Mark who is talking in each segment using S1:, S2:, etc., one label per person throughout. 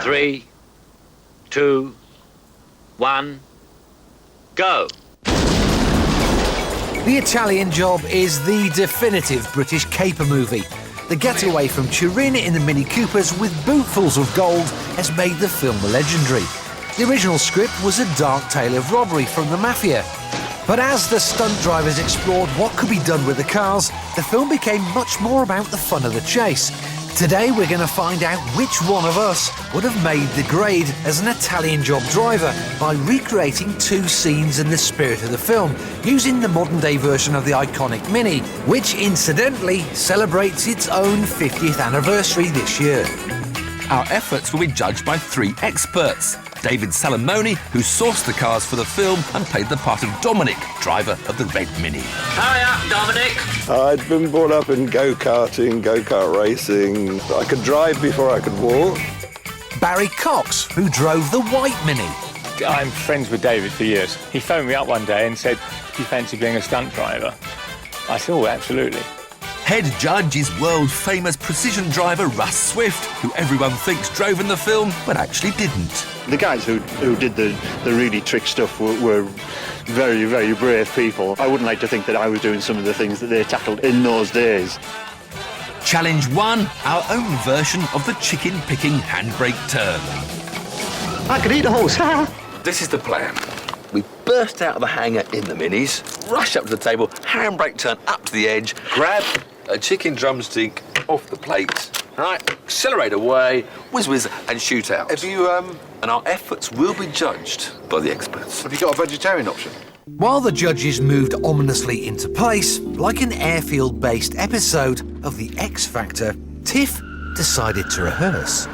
S1: 3, 2, 1, go.
S2: The Italian Job is the definitive British caper movie. The getaway from Turin in the Mini Coopers with bootfuls of gold has made the film legendary. The original script was a dark tale of robbery from the mafia. But as the stunt drivers explored what could be done with the cars, the film became much more about the fun of the chase. Today we're going to find out which one of us would have made the grade as an Italian Job driver by recreating 2 scenes in the spirit of the film, using the modern-day version of the iconic Mini, which incidentally celebrates its own 50th anniversary this year.
S3: Our efforts will be judged by 3 experts. David Salamoni, who sourced the cars for the film and played the part of Dominic, driver of the red Mini.
S1: Hiya, Dominic.
S4: I'd been brought up in go-karting, go-kart racing. I could drive before I could walk.
S2: Barry Cox, who drove the white Mini.
S5: I'm friends with David for years. He phoned me up one day and said, "Do you fancy being a stunt driver?" I said, "Oh, absolutely."
S3: Head judge is world-famous precision driver Russ Swift, who everyone thinks drove in the film, but actually didn't.
S6: The guys who did the really trick stuff were very, very brave people. I wouldn't like to think that I was doing some of the things that they tackled in those days.
S3: Challenge 1, our own version of the chicken-picking handbrake turn.
S6: I could eat a horse.
S7: This is the plan. We burst out of the hangar in the Minis, rush up to the table, handbrake turn up to the edge, grab a chicken drumstick off the plate, right, accelerate away, whiz, and shoot out.
S8: Have you,
S7: And our efforts will be judged by the experts.
S8: have you got a vegetarian option?
S2: While the judges moved ominously into place, like an airfield-based episode of The X Factor, Tiff decided to rehearse.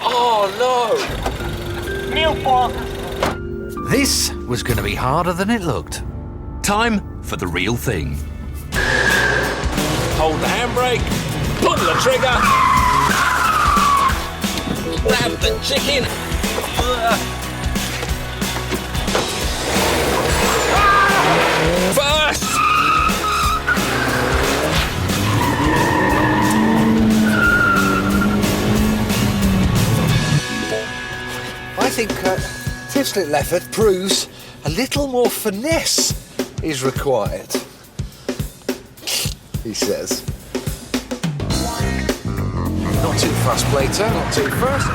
S7: Oh,
S2: no! This was going to be harder than it looked.
S3: Time for the real thing. Hold the handbrake, pull the trigger, grab the chicken. First!
S2: I think Tiff's little effort proves a little more finesse is required, he says. Not too fast, Plato, not too fast.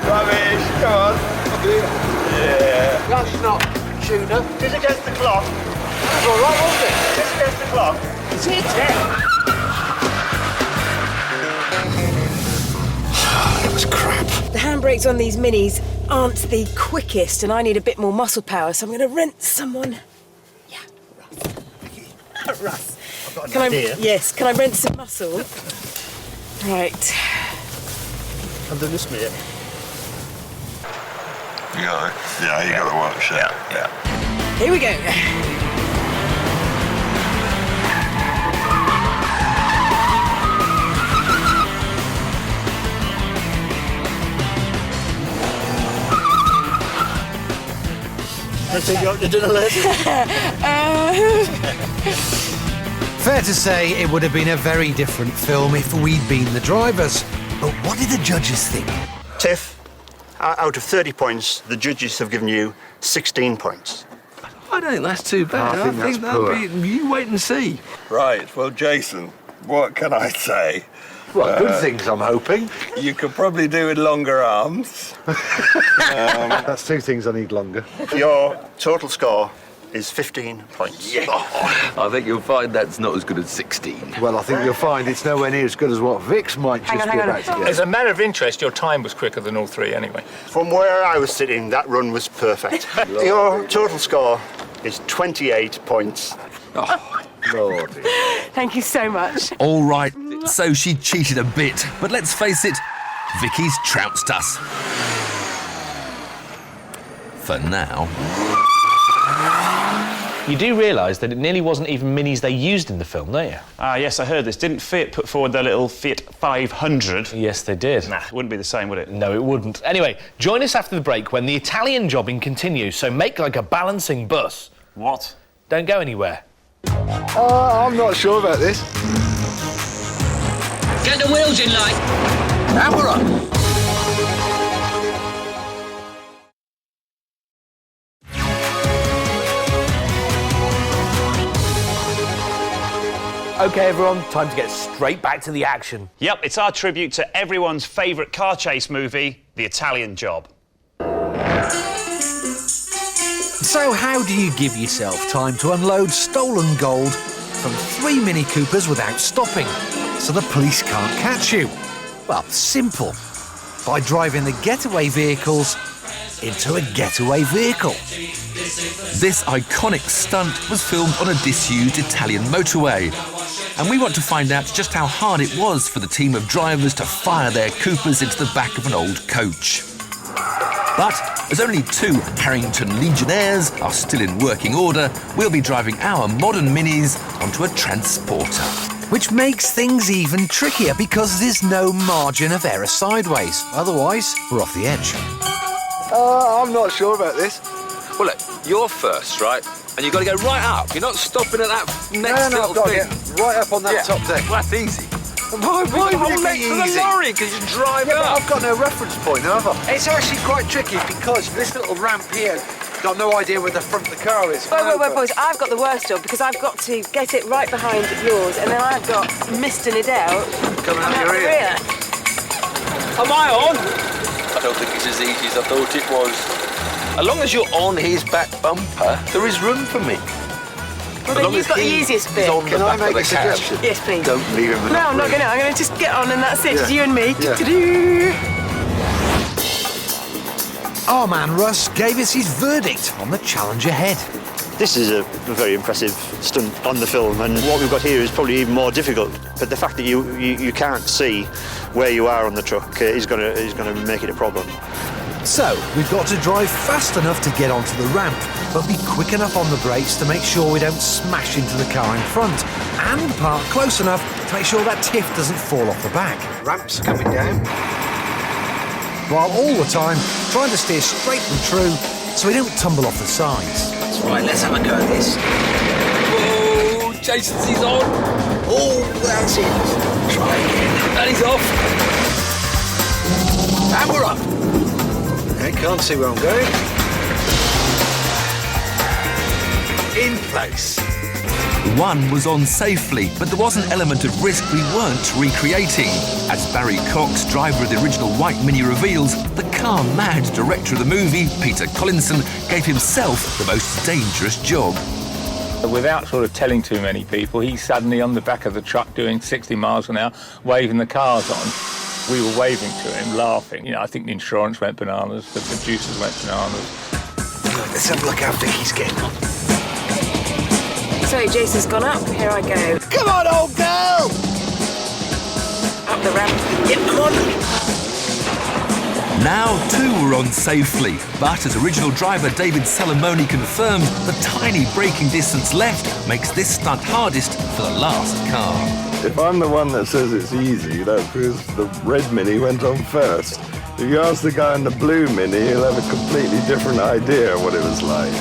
S6: Rubbish, come on. Yeah.
S2: Gosh, not tuna.
S6: Just against the clock.
S2: That's all right, wasn't it?
S6: Just against the clock.
S2: Is it? Yeah. That was crap.
S9: The handbrakes on these Minis aren't the quickest, and I need a bit more muscle power, so I'm going to rent someone. Yeah, Russ. Russ.
S6: I've got an idea.
S9: Yes, can I rent some muscle? Right.
S6: Under this minute.
S4: You got the watch. Yeah.
S9: Here we go.
S6: I take you up to dinner later.
S2: Fair to say it would have been a very different film if we'd been the drivers. But what did the judges think?
S6: Tiff, out of 30 points, the judges have given you 16 points.
S7: I don't think that's too bad.
S4: I think that's poor.
S7: You wait and see.
S4: Right, well, Jason, what can I say?
S8: Well, good things, I'm hoping.
S4: You could probably do with longer arms.
S8: That's 2 things I need longer.
S6: Your total score is 15 points.
S7: Yeah. I think you'll find that's not as good as 16.
S8: Well, I think you'll find it's nowhere near as good as what Vic's might just be about to get.
S5: As a matter of interest, your time was quicker than all 3 anyway.
S6: From where I was sitting, that run was perfect. Your total score is 28 points.
S7: Oh,
S8: Lordy.
S9: Thank you so much.
S3: All right, so she cheated a bit, but let's face it, Vicky's trounced us. For now.
S10: You do realise that it nearly wasn't even Minis they used in the film, don't you?
S11: Yes, I heard this. Didn't Fiat put forward their little Fiat 500?
S10: Yes, they did.
S11: Nah, it wouldn't be the same, would it?
S10: No, it wouldn't. Anyway, join us after the break when the Italian jobbing continues, so make like a balancing bus.
S11: What?
S10: Don't go anywhere.
S8: I'm not sure about this.
S1: Get the wheels in, like.
S7: And we're up.
S10: OK, everyone, time to get straight back to the action.
S11: Yep, it's our tribute to everyone's favourite car chase movie, The Italian Job.
S2: So how do you give yourself time to unload stolen gold from 3 Mini Coopers without stopping, so the police can't catch you? Well, simple. By driving the getaway vehicles into a getaway vehicle.
S3: This iconic stunt was filmed on a disused Italian motorway. And we want to find out just how hard it was for the team of drivers to fire their Coopers into the back of an old coach. But as only 2 Harrington Legionnaires are still in working order, we'll be driving our modern Minis onto a transporter.
S2: Which makes things even trickier because there's no margin of error sideways. Otherwise, we're off the edge.
S8: I'm not sure about this.
S7: Well, look, you're first, right? And you've got to go right up. You're not stopping at that next
S8: No,
S7: little
S8: I've got to
S7: thing.
S8: get right up on that top deck.
S7: Well, that's easy.
S8: Why would
S7: Whole
S8: it
S7: length
S8: be
S7: of the
S8: easy?
S7: lorry, because you drive
S8: Yeah, but
S7: up.
S8: I've got no reference point, have I? It's actually quite tricky because this little ramp here, got no idea where the front of the car is.
S9: Wait, boys, I've got the worst job because I've got to get it right behind yours and then I've got Mr. Nidell
S8: Coming out
S9: out
S8: your
S9: the
S8: ear.
S9: rear.
S7: Am I on? I don't think it's as easy as I thought it was. As long as you're on his back bumper, there is room for me.
S9: Well, then you've got the easiest bit.
S7: On the
S8: Can I
S7: back
S8: make
S7: of the
S8: a
S7: cab.
S8: suggestion?
S9: Yes, please.
S8: Don't leave him.
S9: No, I'm not going to. I'm going to just get on and that's it.
S8: Yeah.
S9: It's you and me.
S8: Yeah.
S9: Do-do-do.
S2: Our man Russ gave us his verdict on the challenge ahead.
S6: This is a very impressive stunt on the film, and what we've got here is probably even more difficult. But the fact that you can't see where you are on the truck is going to make it a problem.
S2: So, we've got to drive fast enough to get onto the ramp, but be quick enough on the brakes to make sure we don't smash into the car in front, and park close enough to make sure that tiff doesn't fall off the back.
S8: Ramps coming down.
S2: While all the time trying to steer straight and true so we don't tumble off the sides.
S7: That's right, let's have a go at this. Whoa, Jason's he's on. Oh, that's it. Try again. And he's off. And we're up.
S8: I can't see where I'm going.
S7: In place.
S3: One was on safely, but there was an element of risk we weren't recreating. As Barry Cox, driver of the original White Mini, reveals, the car-mad director of the movie, Peter Collinson, gave himself the most dangerous job.
S5: Without sort of telling too many people, he's suddenly on the back of the truck doing 60 miles an hour, waving the cars on. We were waving to him, laughing. You know, I think the insurance went bananas, the producers went bananas.
S8: Let's have a look how Vicky's getting on.
S9: So, Jason's gone up. Here I go.
S8: Come on, old girl!
S9: Up the ramp. Yep, come on.
S3: Now 2 were on safely, but as original driver David Salamone confirmed, the tiny braking distance left makes this stunt hardest for the last car.
S4: If I'm the one that says it's easy, that's because the red Mini went on first. If you ask the guy in the blue Mini, he'll have a completely different idea of what it was like.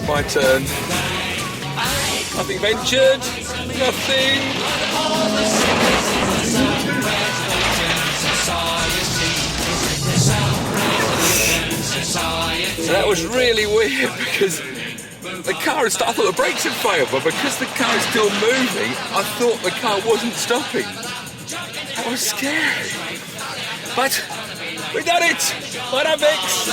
S7: My turn. Nothing ventured. Nothing. So that was really weird because the car had started, I thought the brakes had failed, but because the car is still moving, I thought the car wasn't stopping. That was scary. But we done it! What up, Vix?